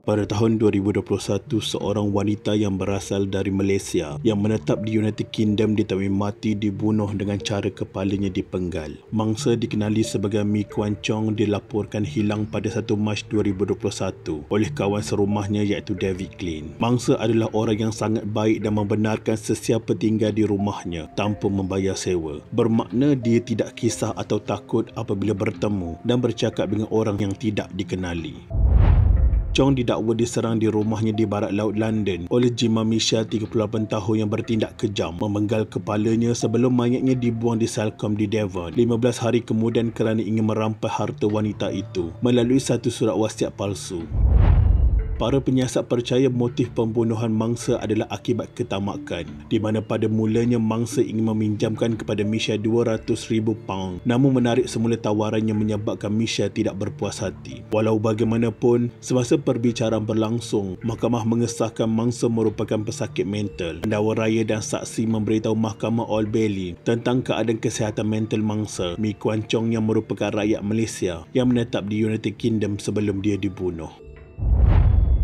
Pada tahun 2021, seorang wanita yang berasal dari Malaysia yang menetap di United Kingdom ditemui mati dibunuh dengan cara kepalanya dipenggal. Mangsa dikenali sebagai Mi Kuan Chong dilaporkan hilang pada 1 Mac 2021 oleh kawan serumahnya iaitu David Klein. Mangsa adalah orang yang sangat baik dan membenarkan sesiapa tinggal di rumahnya tanpa membayar sewa. Bermakna dia tidak kisah atau takut apabila bertemu dan bercakap dengan orang yang tidak dikenali. Chong didakwa diserang di rumahnya di barat laut London oleh Jima Misha 38 tahun yang bertindak kejam, memenggal kepalanya sebelum mayatnya dibuang di Salcombe di Devon 15 hari kemudian kerana ingin merampas harta wanita itu melalui satu surat wasiat palsu. Para penyiasat percaya motif pembunuhan mangsa adalah akibat ketamakan, di mana pada mulanya mangsa ingin meminjamkan kepada Misha £200,000, namun menarik semula tawarannya menyebabkan Misha tidak berpuas hati. Walau bagaimanapun, semasa perbicaraan berlangsung, mahkamah mengesahkan mangsa merupakan pesakit mental. Pendakwa raya dan saksi memberitahu mahkamah Old Bailey tentang keadaan kesihatan mental mangsa Mi Kuan Chong yang merupakan rakyat Malaysia yang menetap di United Kingdom sebelum dia dibunuh.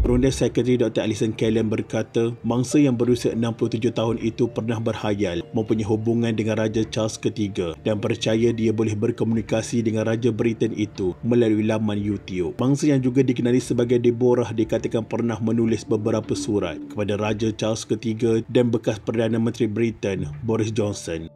Perundang Sekretari Dr. Alison Callan berkata, mangsa yang berusia 67 tahun itu pernah berhayal mempunyai hubungan dengan Raja Charles III dan percaya dia boleh berkomunikasi dengan Raja Britain itu melalui laman YouTube. Mangsa yang juga dikenali sebagai Deborah dikatakan pernah menulis beberapa surat kepada Raja Charles III dan bekas Perdana Menteri Britain Boris Johnson.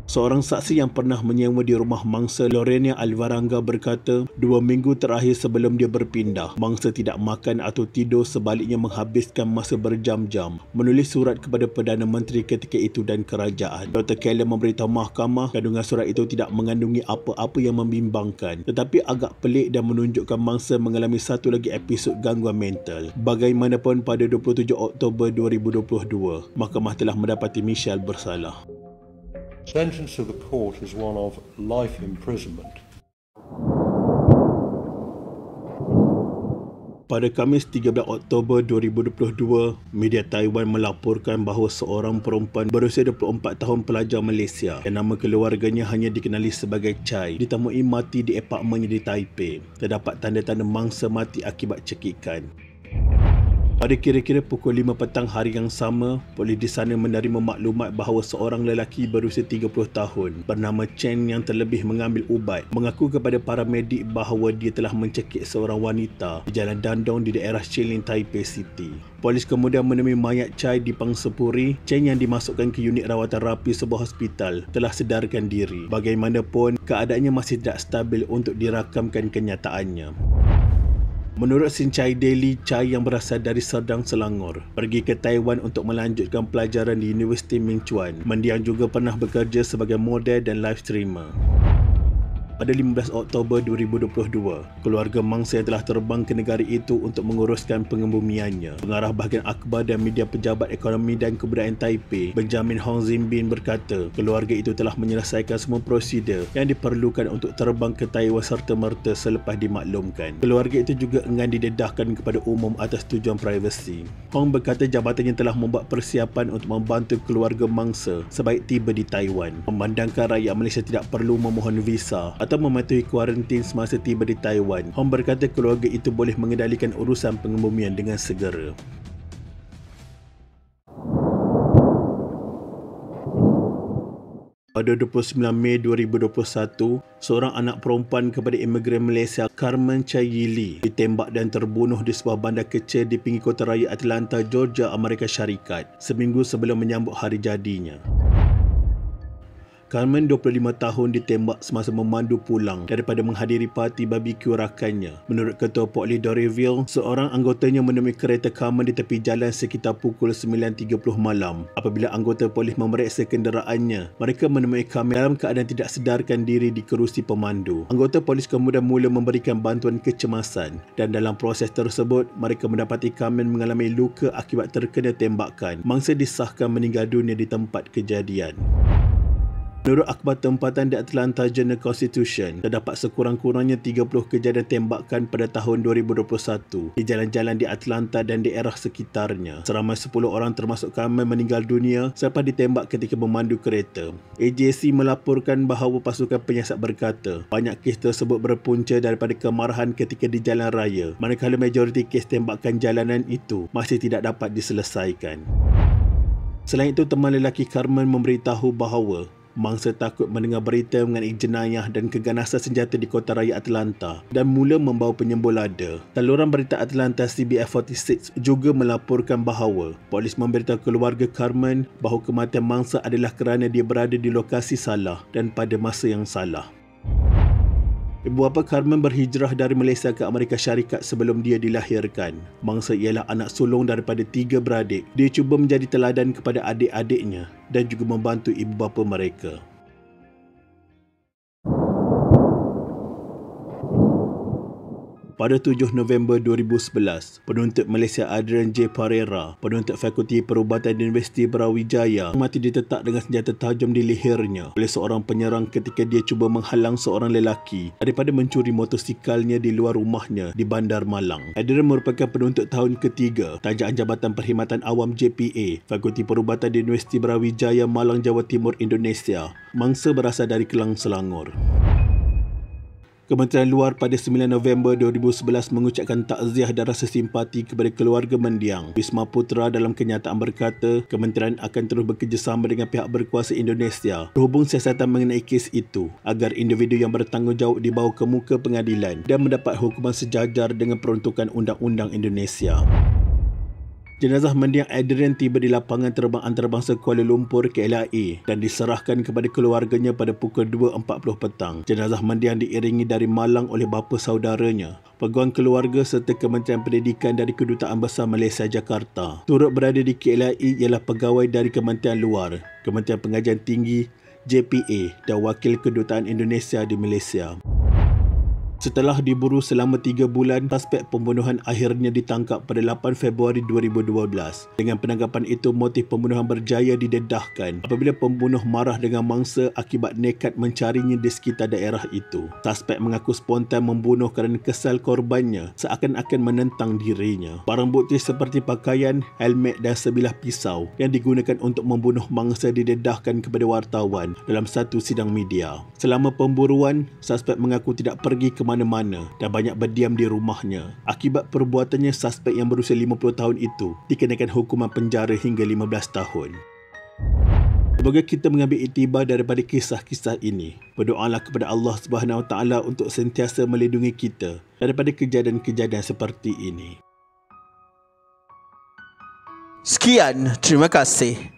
Seorang saksi yang pernah menyewa di rumah mangsa, Lorena Alvaranga, berkata 2 minggu terakhir sebelum dia berpindah, mangsa tidak makan atau tidur, sebaliknya menghabiskan masa berjam-jam menulis surat kepada Perdana Menteri ketika itu dan kerajaan. Dr. Callan memberitahu mahkamah kandungan surat itu tidak mengandungi apa-apa yang membimbangkan, tetapi agak pelik dan menunjukkan mangsa mengalami satu lagi episod gangguan mental. Bagaimanapun, pada 27 Oktober 2022, mahkamah telah mendapati Michelle bersalah. Sentence of the court is one of life imprisonment. Pada Khamis 13 Oktober 2022, media Taiwan melaporkan bahawa seorang perempuan berusia 24 tahun pelajar Malaysia yang nama keluarganya hanya dikenali sebagai Chai ditemui mati di apartmennya di Taipei. Terdapat tanda-tanda mangsa mati akibat cekikan. Pada kira-kira pukul 5 petang hari yang sama, polis di sana menerima maklumat bahawa seorang lelaki berusia 30 tahun bernama Chen yang terlebih mengambil ubat mengaku kepada para medik bahawa dia telah mencekik seorang wanita di Jalan Dandong di daerah Shilin, Taipei City. Polis kemudian menemui mayat Chai di Pangsapuri. Chen yang dimasukkan ke unit rawatan rapi sebuah hospital telah sedarkan diri. Bagaimanapun, keadaannya masih tidak stabil untuk dirakamkan kenyataannya. Menurut Sincai Daily, Chai yang berasal dari Serdang, Selangor, pergi ke Taiwan untuk melanjutkan pelajaran di Universiti Ming Chuan. Mendiang juga pernah bekerja sebagai model dan live streamer. Pada 15 Oktober 2022, keluarga mangsa yang telah terbang ke negara itu untuk menguruskan pengebumiannya. Pengarah bahagian akhbar dan media Pejabat Ekonomi dan Kebudayaan Taipei, Benjamin Hong Zimbin, berkata keluarga itu telah menyelesaikan semua prosedur yang diperlukan untuk terbang ke Taiwan serta-merta selepas dimaklumkan. Keluarga itu juga enggan didedahkan kepada umum atas tujuan privasi. Hong berkata jabatannya telah membuat persiapan untuk membantu keluarga mangsa sebaik tiba di Taiwan, memandangkan rakyat Malaysia tidak perlu memohon visa atau mematuhi kuarantin semasa tiba di Taiwan. Hong berkata keluarga itu boleh mengendalikan urusan pengebumian dengan segera. Pada 29 Mei 2021, seorang anak perempuan kepada imigran Malaysia, Carmen Chai Yili, ditembak dan terbunuh di sebuah bandar kecil di pinggir kota raya Atlanta, Georgia, Amerika Syarikat, seminggu sebelum menyambut hari jadinya. Carmen, 25 tahun, ditembak semasa memandu pulang daripada menghadiri parti barbecue rakannya. Menurut Ketua Polis Doryville, seorang anggotanya menemui kereta Carmen di tepi jalan sekitar pukul 9.30 malam. Apabila anggota polis memeriksa kenderaannya, mereka menemui Carmen dalam keadaan tidak sedarkan diri di kerusi pemandu. Anggota polis kemudian mula memberikan bantuan kecemasan dan dalam proses tersebut, mereka mendapati Carmen mengalami luka akibat terkena tembakan. Mangsa disahkan meninggal dunia di tempat kejadian. Menurut akhbar tempatan di Atlanta Journal-Constitution, terdapat sekurang-kurangnya 30 kejadian tembakan pada tahun 2021 di jalan-jalan di Atlanta dan daerah sekitarnya. Seramai 10 orang termasuk Carmen meninggal dunia selepas ditembak ketika memandu kereta. AJC melaporkan bahawa pasukan penyiasat berkata banyak kes tersebut berpunca daripada kemarahan ketika di jalan raya, manakala majoriti kes tembakan jalanan itu masih tidak dapat diselesaikan. Selain itu, teman lelaki Carmen memberitahu bahawa mangsa takut mendengar berita mengenai jenayah dan keganasan senjata di kota raya Atlanta dan mula membawa penyembul lada. Taluran berita Atlanta CBS 46 juga melaporkan bahawa polis memberitahu keluarga Carmen bahawa kematian mangsa adalah kerana dia berada di lokasi salah dan pada masa yang salah. Ibu bapa Carmen berhijrah dari Malaysia ke Amerika Syarikat sebelum dia dilahirkan. Mangsa ialah anak sulung daripada 3 beradik. Dia cuba menjadi teladan kepada adik-adiknya dan juga membantu ibu bapa mereka. Pada 7 November 2011, penuntut Malaysia Adrian J. Pereira, penuntut Fakulti Perubatan di Universiti Brawijaya, mati ditetak dengan senjata tajam di lehernya oleh seorang penyerang ketika dia cuba menghalang seorang lelaki daripada mencuri motorsikalnya di luar rumahnya di Bandar Malang. Adrian merupakan penuntut tahun ketiga Tajaan Jabatan Perkhidmatan Awam JPA, Fakulti Perubatan di Universiti Brawijaya, Malang, Jawa Timur, Indonesia. Mangsa berasal dari Kelang, Selangor. Kementerian Luar pada 9 November 2011 mengucapkan takziah dan rasa simpati kepada keluarga mendiang Wisma Putra dalam kenyataan berkata kementerian akan terus bekerjasama dengan pihak berkuasa Indonesia berhubung siasatan mengenai kes itu agar individu yang bertanggungjawab dibawa ke muka pengadilan dan mendapat hukuman sejajar dengan peruntukan undang-undang Indonesia. Jenazah mendiang Adrian tiba di lapangan terbang antarabangsa Kuala Lumpur KLIA dan diserahkan kepada keluarganya pada pukul 2.40 petang. Jenazah mendiang diiringi dari Malang oleh bapa saudaranya, peguam keluarga serta Kementerian Pendidikan dari Kedutaan Besar Malaysia Jakarta. Turut berada di KLIA ialah pegawai dari Kementerian Luar, Kementerian Pengajian Tinggi, JPA dan Wakil Kedutaan Indonesia di Malaysia. Setelah diburu selama 3 bulan, suspek pembunuhan akhirnya ditangkap pada 8 Februari 2012. Dengan penangkapan itu, motif pembunuhan berjaya didedahkan apabila pembunuh marah dengan mangsa akibat nekat mencarinya di sekitar daerah itu. Suspek mengaku spontan membunuh kerana kesal korbannya seakan-akan menentang dirinya. Barang bukti seperti pakaian, helmet dan sebilah pisau yang digunakan untuk membunuh mangsa didedahkan kepada wartawan dalam satu sidang media. Selama pemburuan, suspek mengaku tidak pergi ke mana-mana dan banyak berdiam di rumahnya. Akibat perbuatannya, suspek yang berusia 50 tahun itu dikenakan hukuman penjara hingga 15 tahun. Semoga kita mengambil iktibar daripada kisah-kisah ini. Berdoalah kepada Allah Subhanahu Wa Taala untuk sentiasa melindungi kita daripada kejadian-kejadian seperti ini. Sekian, terima kasih.